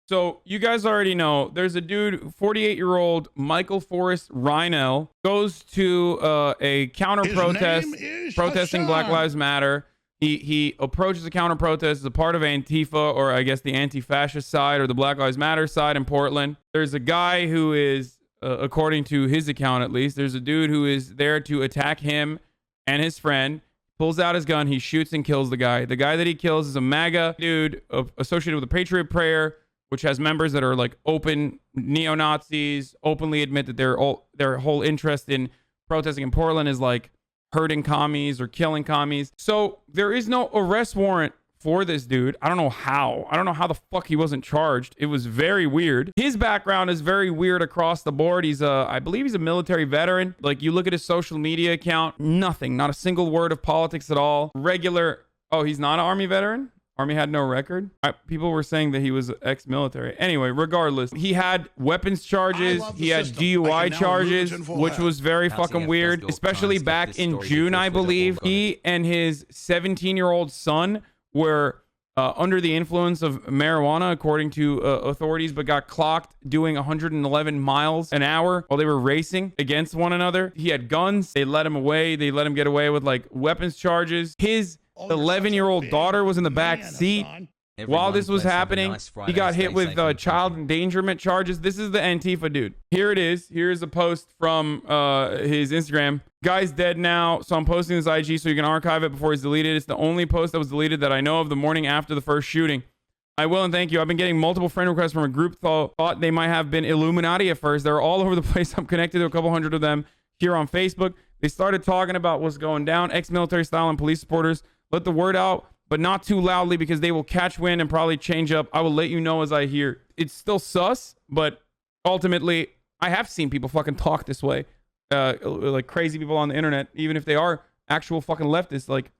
So you guys already know there's a dude, 48-year-old Michael Forrest Reinoehl, goes to a counter protest protesting Black Lives Matter. He approaches a counter protest as a part of Antifa, or I guess the anti-fascist side or the Black Lives Matter side in Portland. There's a guy who is, according to his account at least, there's a dude who is there to attack him and his friend. Pulls out his gun, he shoots and kills the guy. The guy that he kills is a MAGA dude associated with the Patriot Prayer, which has members that are like open neo-Nazis, openly admit that their whole interest in protesting in Portland is like hurting commies or killing commies. So there is no arrest warrant for this dude. I don't know how. I don't know how the fuck he wasn't charged. It was very weird. His background is very weird across the board. He's I believe he's a military veteran. Like, you look at his social media account, nothing, not a single word of politics at all. Regular. Oh, he's not an Army veteran? Army had no record? People were saying that he was ex-military. Anyway, regardless, he had weapons charges. He had DUI charges, which was very fucking weird, especially back in June, I believe. He and his 17-year-old son were under the influence of marijuana, according to authorities, but got clocked doing 111 miles an hour while they were racing against one another. He had guns. They let him away. They let him get away with like weapons charges. His 11-year-old daughter was in the back seat while this was happening. He got hit with child endangerment charges. This is the Antifa dude. Here it is. Here's a post from his Instagram. Guy's dead now, so I'm posting this IG so you can archive it before he's deleted. It's the only post that was deleted that I know of the morning after the first shooting. I will and thank you. I've been getting multiple friend requests from a group thought they might have been Illuminati at first. They're all over the place. I'm connected to a couple hundred of them here on Facebook. They started talking about what's going down. Ex-military style and police supporters. Let the word out, but not too loudly because they will catch wind and probably change up. I will let you know as I hear. It's still sus, but ultimately, I have seen people fucking talk this way. Like crazy people on the internet, even if they are actual fucking leftists. Like,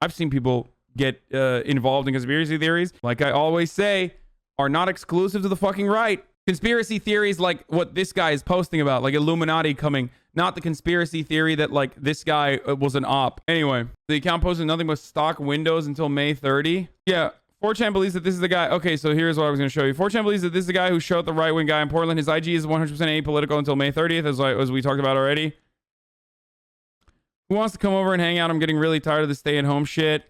I've seen people get involved in conspiracy theories, like I always say, are not exclusive to the fucking right. Conspiracy theories like what this guy is posting about, like Illuminati coming, not the conspiracy theory that like this guy was an op. Anyway, the account posted nothing but stock windows until May 30. Yeah, 4chan believes that this is the guy. Okay, so here's what I was going to show you. 4chan believes that this is the guy who shot the right-wing guy in Portland. His IG is 100% apolitical until May 30th, as we talked about already. Who wants to come over and hang out? I'm getting really tired of the stay-at-home shit.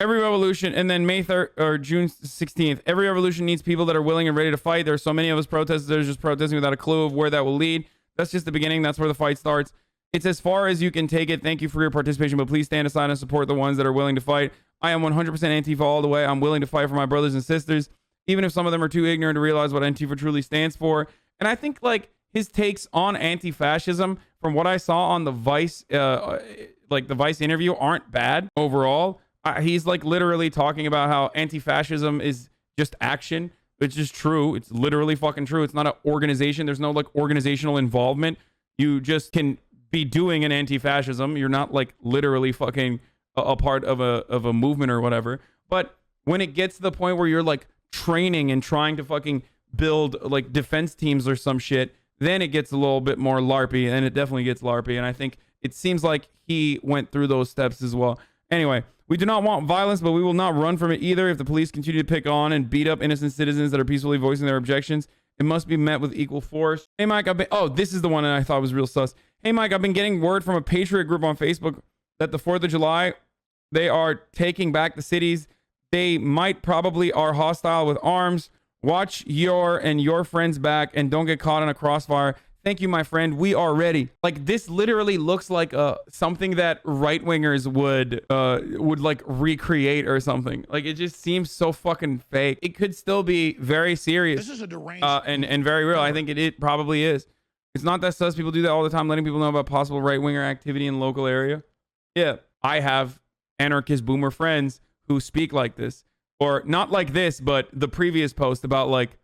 Every revolution, and then May 3rd or June 16th. Every revolution needs people that are willing and ready to fight. There are so many of us protesters that are just protesting without a clue of where that will lead. That's just the beginning. That's where the fight starts. It's as far as you can take it. Thank you for your participation, but please stand aside and support the ones that are willing to fight. I am 100% Antifa all the way. I'm willing to fight for my brothers and sisters, even if some of them are too ignorant to realize what Antifa truly stands for. And I think like his takes on anti-fascism, from what I saw on the Vice, like the Vice interview, aren't bad overall. He's like literally talking about how anti-fascism is just action, which is true. It's literally fucking true. It's not an organization. There's no like organizational involvement. You just can be doing an anti-fascism. You're not like literally fucking a part of a movement or whatever. But when it gets to the point where you're like training and trying to fucking build like defense teams or some shit, then it gets a little bit more LARPy, and it definitely gets LARPy. And I think it seems like he went through those steps as well. Anyway, we do not want violence, but we will not run from it either. If the police continue to pick on and beat up innocent citizens that are peacefully voicing their objections, it must be met with equal force. Hey, Mike, oh, this is the one that I thought was real sus. Hey, Mike, I've been getting word from a Patriot group on Facebook that the 4th of July, they are taking back the cities. They might probably are hostile with arms. Watch your friends back and don't get caught in a crossfire. Thank you, my friend. We are ready. Like, this literally looks like something that right-wingers would like recreate or something. Like, it just seems so fucking fake. It could still be very serious. This is a deranged and very real. I think it probably is. It's not that sus. People do that all the time, letting people know about possible right-winger activity in the local area. Yeah, I have anarchist boomer friends who speak like this, or not like this, but the previous post about like,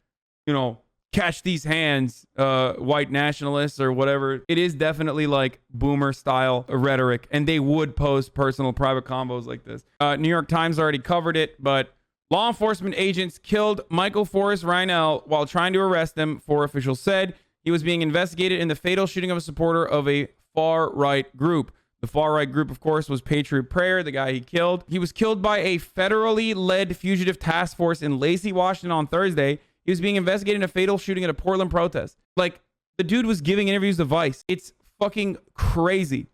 you know, catch these hands, white nationalists or whatever. It is definitely like boomer style rhetoric, and they would post personal private combos like this. New York Times already covered it, but law enforcement agents killed Michael Forrest Reinoehl while trying to arrest him, for officials said. He was being investigated in the fatal shooting of a supporter of a far-right group. The far-right group, of course, was Patriot Prayer, the guy he killed. He was killed by a federally led fugitive task force in Lacey, Washington on Thursday. He was being investigated in a fatal shooting at a Portland protest. Like, the dude was giving interviews to Vice. It's fucking crazy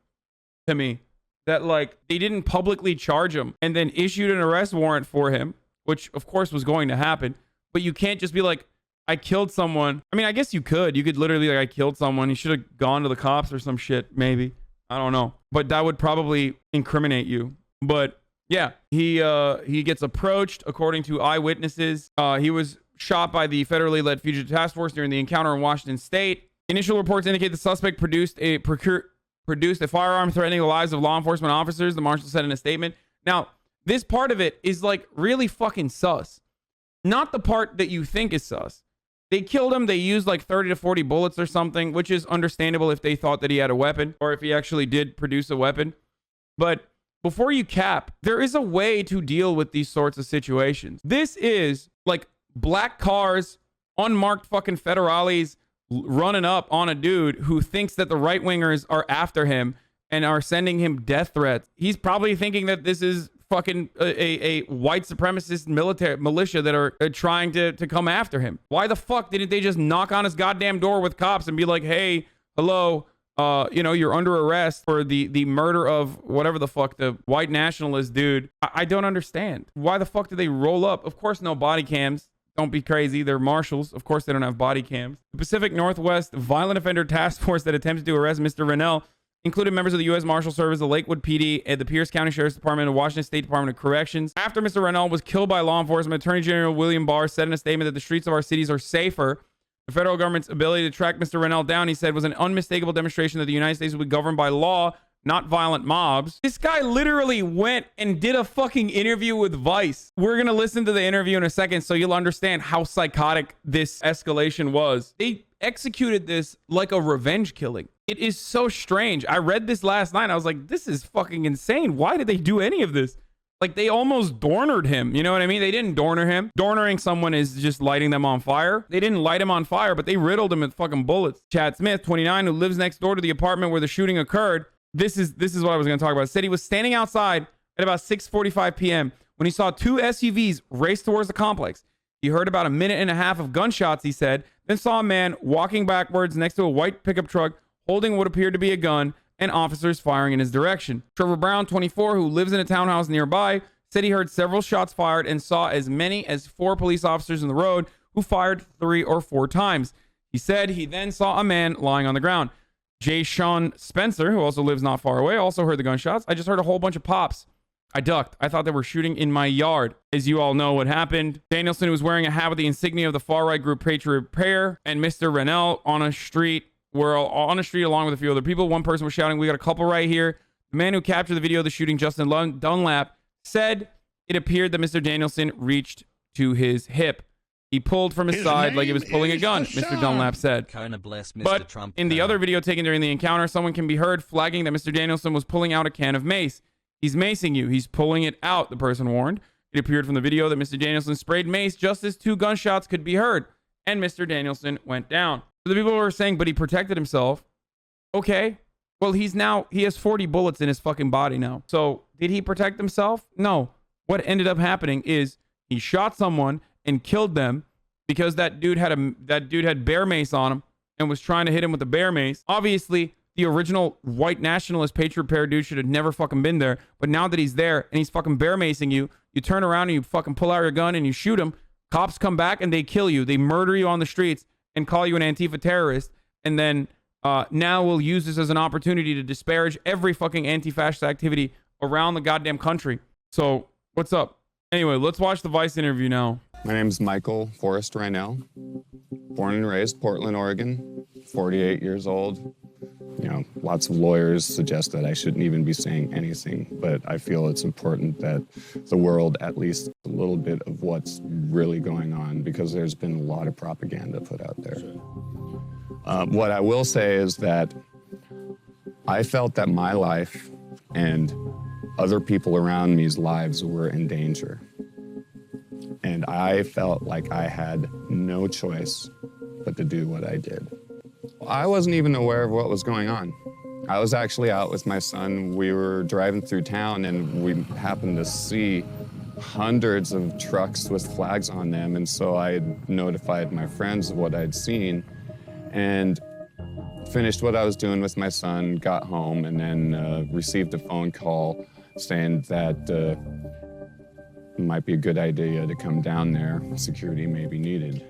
to me that, like, they didn't publicly charge him and then issued an arrest warrant for him, which, of course, was going to happen. But you can't just be like, I killed someone. I mean, I guess you could. You could literally, like, I killed someone. You should have gone to the cops or some shit, maybe. I don't know. But that would probably incriminate you. But yeah, he gets approached according to eyewitnesses. He was shot by the federally led fugitive task force during the encounter in Washington State. Initial reports indicate the suspect produced a firearm threatening the lives of law enforcement officers, the marshal said in a statement. Now, this part of it is like really fucking sus. Not the part that you think is sus. They killed him. They used like 30 to 40 bullets or something, which is understandable if they thought that he had a weapon or if he actually did produce a weapon. But before you cap, there is a way to deal with these sorts of situations. This is like black cars, unmarked fucking federales running up on a dude who thinks that the right wingers are after him and are sending him death threats. He's probably thinking that this is fucking a white supremacist militia that are trying to come after him. Why the fuck didn't they just knock on his goddamn door with cops and be like, hey, hello, you know, you're under arrest for the murder of whatever the fuck, the white nationalist dude. I don't understand. Why the fuck did they roll up? Of course, no body cams. Don't be crazy. They're marshals. Of course, they don't have body cams. The Pacific Northwest Violent Offender Task Force that attempted to arrest Mr. Reinoehl included members of the US Marshals Service, the Lakewood PD, and the Pierce County Sheriff's Department, and the Washington State Department of Corrections. After Mr. Reinoehl was killed by law enforcement, Attorney General William Barr said in a statement that the streets of our cities are safer. The federal government's ability to track Mr. Reinoehl down, he said, was an unmistakable demonstration that the United States would be governed by law, not violent mobs. This guy literally went and did a fucking interview with Vice. We're going to listen to the interview in a second so you'll understand how psychotic this escalation was. They executed this like a revenge killing. It is so strange. I read this last night. I was like, this is fucking insane. Why did they do any of this? Like, they almost dornered him. You know what I mean? They didn't dorner him. Dornering someone is just lighting them on fire. They didn't light him on fire, but they riddled him with fucking bullets. Chad Smith, 29, who lives next door to the apartment where the shooting occurred. This is what I was going to talk about. Said he was standing outside at about 6:45 p.m. when he saw two SUVs race towards the complex. He heard about a minute and a half of gunshots, he said, then saw a man walking backwards next to a white pickup truck holding what appeared to be a gun and officers firing in his direction. Trevor Brown, 24, who lives in a townhouse nearby, said he heard several shots fired and saw as many as 4 police officers in the road who fired 3 or 4 times. He said he then saw a man lying on the ground. Jay Sean Spencer, who also lives not far away, also heard the gunshots. I just heard a whole bunch of pops. I ducked. I thought they were shooting in my yard. As you all know what happened. Danielson was wearing a hat with the insignia of the far-right group Patriot Prayer, and Mr. Reinoehl on a street along with a few other people. One person was shouting, "We got a couple right here." The man who captured the video of the shooting, Justin Dunlap, said it appeared that Mr. Danielson reached to his hip. He pulled from his side like he was pulling a gun, Mr. Dunlap said. But in the other video taken during the encounter, someone can be heard flagging that Mr. Danielson was pulling out a can of mace. He's macing you. He's pulling it out, the person warned. It appeared from the video that Mr. Danielson sprayed mace just as 2 gunshots could be heard, and Mr. Danielson went down. So the people were saying, but he protected himself. Okay. Well, he has 40 bullets in his fucking body now. So did he protect himself? No. What ended up happening is he shot someone and killed them because that dude had bear mace on him and was trying to hit him with the bear mace. Obviously, the original white nationalist Patriot Prayer dude should have never fucking been there. But now that he's there and he's fucking bear macing you, you turn around and you fucking pull out your gun and you shoot him. Cops come back and they kill you. They murder you on the streets and call you an Antifa terrorist. And then now we'll use this as an opportunity to disparage every fucking anti-fascist activity around the goddamn country. So what's up? Anyway, let's watch the Vice interview now. My name is Michael Forrest Reinoehl, born and raised Portland, Oregon, 48 years old. You know, lots of lawyers suggest that I shouldn't even be saying anything, but I feel it's important that the world at least a little bit of what's really going on, because there's been a lot of propaganda put out there. What I will say is that I felt that my life and other people around me's lives were in danger. And I felt like I had no choice but to do what I did. I wasn't even aware of what was going on. I was actually out with my son. We were driving through town and we happened to see hundreds of trucks with flags on them. And so I had notified my friends of what I'd seen and finished what I was doing with my son, got home, and then received a phone call saying that it might be a good idea to come down there. Security may be needed.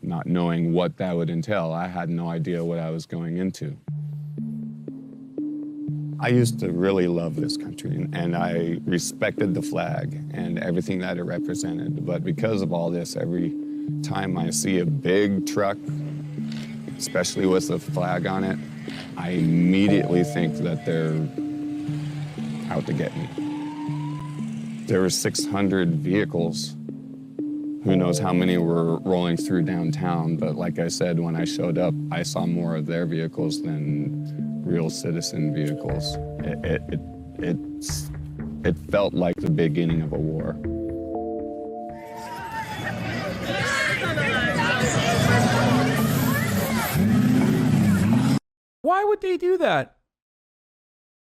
Not knowing what that would entail. I had no idea what I was going into. I used to really love this country, and I respected the flag and everything that it represented. But because of all this, every time I see a big truck, especially with a flag on it, I immediately think that they're out to get me. There were 600 vehicles. Who knows how many were rolling through downtown, but like I said, when I showed up, I saw more of their vehicles than real citizen vehicles. It felt like the beginning of a war. Why would they do that?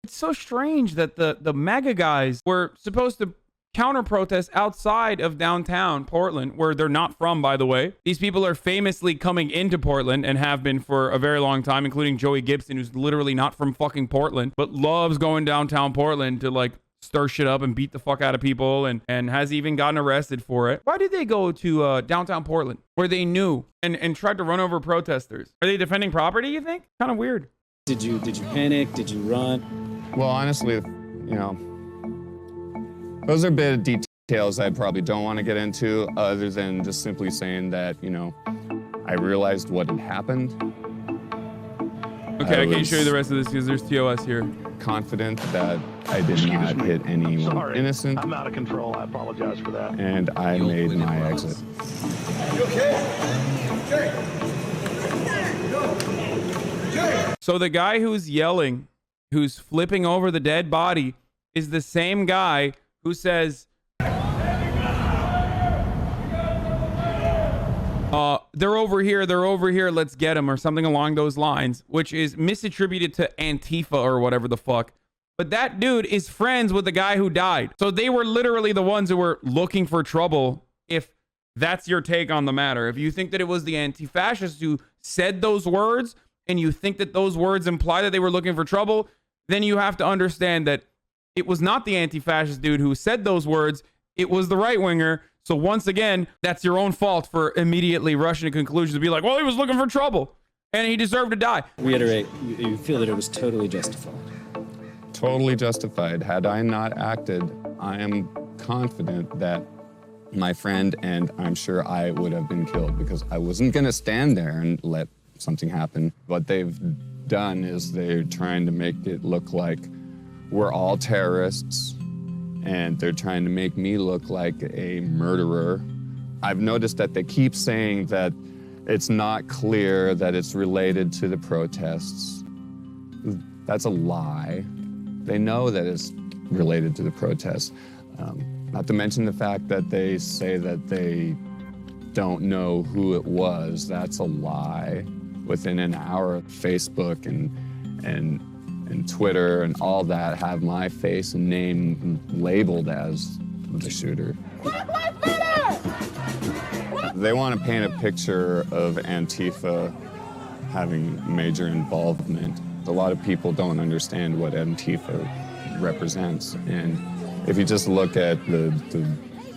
It's so strange that the MAGA guys were supposed to counter-protest outside of downtown Portland, where they're not from, by the way. These people are famously coming into Portland and have been for a very long time, including Joey Gibson, who's literally not from fucking Portland, but loves going downtown Portland to like stir shit up and beat the fuck out of people, and has even gotten arrested for it. Why did they go to downtown Portland, where they knew and tried to run over protesters? Are they defending property, you think? Kind of weird. Did you panic? Did you run? Well, honestly, you know, those are a bit of details I probably don't want to get into, other than just simply saying that, you know, I realized what had happened. Okay, I can't show you the rest of this because there's TOS here. Confident that I did not hit anyone innocent. I'm out of control. I apologize for that. And I made my exit. You okay? Jay! So the guy who's yelling, who's flipping over the dead body, is the same guy who says, they're over here, let's get them, or something along those lines, which is misattributed to Antifa or whatever the fuck. But that dude is friends with the guy who died. So they were literally the ones who were looking for trouble, if that's your take on the matter. If you think that it was the anti-fascists who said those words, and you think that those words imply that they were looking for trouble, then you have to understand that it was not the anti-fascist dude who said those words. It was the right-winger. So once again, that's your own fault for immediately rushing to conclusions to be like, well, he was looking for trouble and he deserved to die. Reiterate, you feel that it was totally justified. Totally justified. Had I not acted, I am confident that my friend and I'm sure I would have been killed, because I wasn't going to stand there and let something happen. What they've done is they're trying to make it look like we're all terrorists, and they're trying to make me look like a murderer. I've noticed that they keep saying that it's not clear that it's related to the protests. That's a lie. They know that it's related to the protests. Not to mention the fact that they say that they don't know who it was. That's a lie. Within an hour, Facebook and Twitter and all that have my face and name labeled as the shooter. They want to paint a picture of Antifa having major involvement. A lot of people don't understand what Antifa represents, and if you just look at the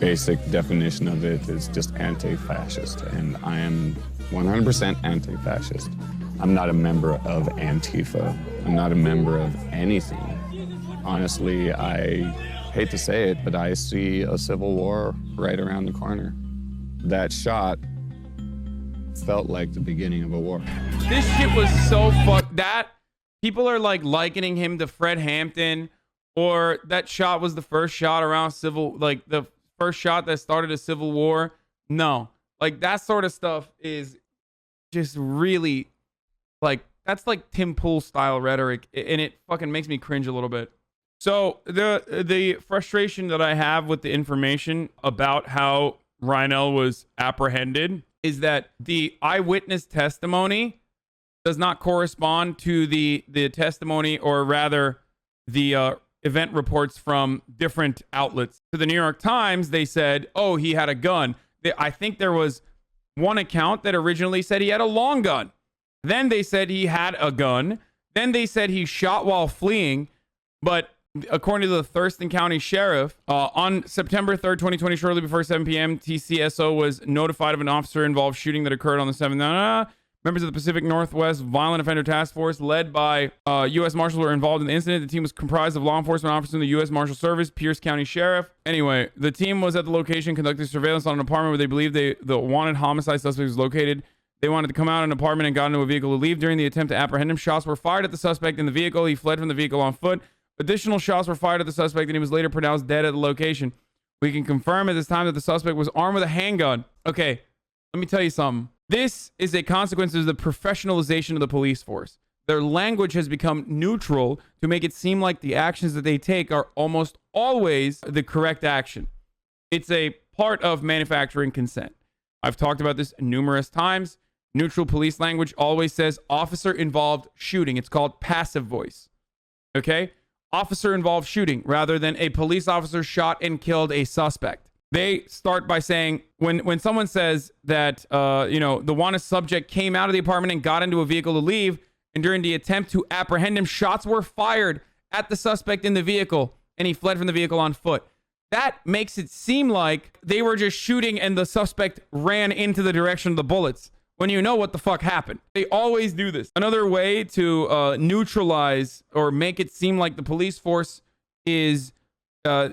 basic definition of it, it's just anti-fascist, and I am 100% anti-fascist. I'm not a member of Antifa. I'm not a member of anything. Honestly, I hate to say it, but I see a civil war right around the corner. That shot felt like the beginning of a war. This shit was so fucked. That people are like likening him to Fred Hampton, or that shot was the first shot around the first shot that started a civil war. No, like that sort of stuff is just really like, that's like Tim Pool style rhetoric, and it fucking makes me cringe a little bit. So the frustration that I have with the information about how Reinoehl was apprehended is that the eyewitness testimony does not correspond to the testimony, or rather the event reports from different outlets. To the New York Times, they said, oh, he had a gun. I think there was one account that originally said he had a long gun. Then they said he had a gun. Then they said he shot while fleeing. But according to the Thurston County Sheriff, on September 3rd, 2020, shortly before 7 p.m., TCSO was notified of an officer-involved shooting that occurred on the 7th. Members of the Pacific Northwest Violent Offender Task Force, led by US Marshals, were involved in the incident. The team was comprised of law enforcement officers in the US Marshal Service, Pierce County Sheriff. Anyway, the team was at the location conducting surveillance on an apartment where they believed the wanted homicide suspect was located. They wanted to come out of an apartment and got into a vehicle to leave. During the attempt to apprehend him, shots were fired at the suspect in the vehicle. He fled from the vehicle on foot. Additional shots were fired at the suspect, and he was later pronounced dead at the location. We can confirm at this time that the suspect was armed with a handgun. Okay, let me tell you something. This is a consequence of the professionalization of the police force. Their language has become neutral to make it seem like the actions that they take are almost always the correct action. It's a part of manufacturing consent. I've talked about this numerous times. Neutral police language always says officer involved shooting. It's called passive voice. Okay? Officer involved shooting rather than a police officer shot and killed a suspect. They start by saying, when someone says that, the wanted subject came out of the apartment and got into a vehicle to leave, and during the attempt to apprehend him, shots were fired at the suspect in the vehicle, and he fled from the vehicle on foot. That makes it seem like they were just shooting and the suspect ran into the direction of the bullets, when you know what the fuck happened. They always do this. Another way to neutralize or make it seem like the police force is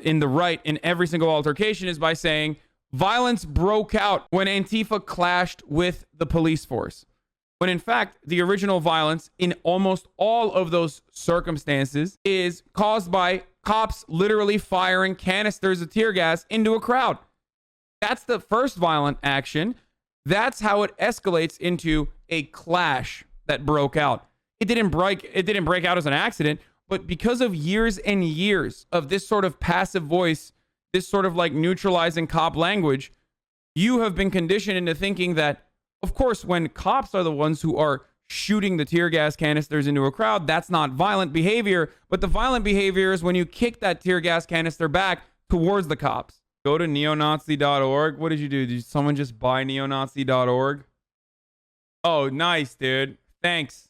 in the right in every single altercation is by saying violence broke out when Antifa clashed with the police force. When in fact, the original violence in almost all of those circumstances is caused by cops literally firing canisters of tear gas into a crowd. That's the first violent action. That's how it escalates into a clash that broke out. It didn't break out as an accident. But because of years and years of this sort of passive voice, this sort of like neutralizing cop language, you have been conditioned into thinking that, of course, when cops are the ones who are shooting the tear gas canisters into a crowd, that's not violent behavior. But the violent behavior is when you kick that tear gas canister back towards the cops. Go to neonazi.org. What did you do? Did someone just buy neonazi.org? Oh, nice, dude. Thanks.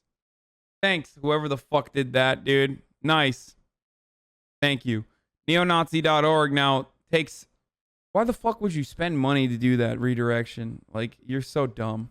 Thanks, whoever the fuck did that, dude. Nice. Thank you. Neonazi.org now takes... Why the fuck would you spend money to do that redirection? Like, you're so dumb.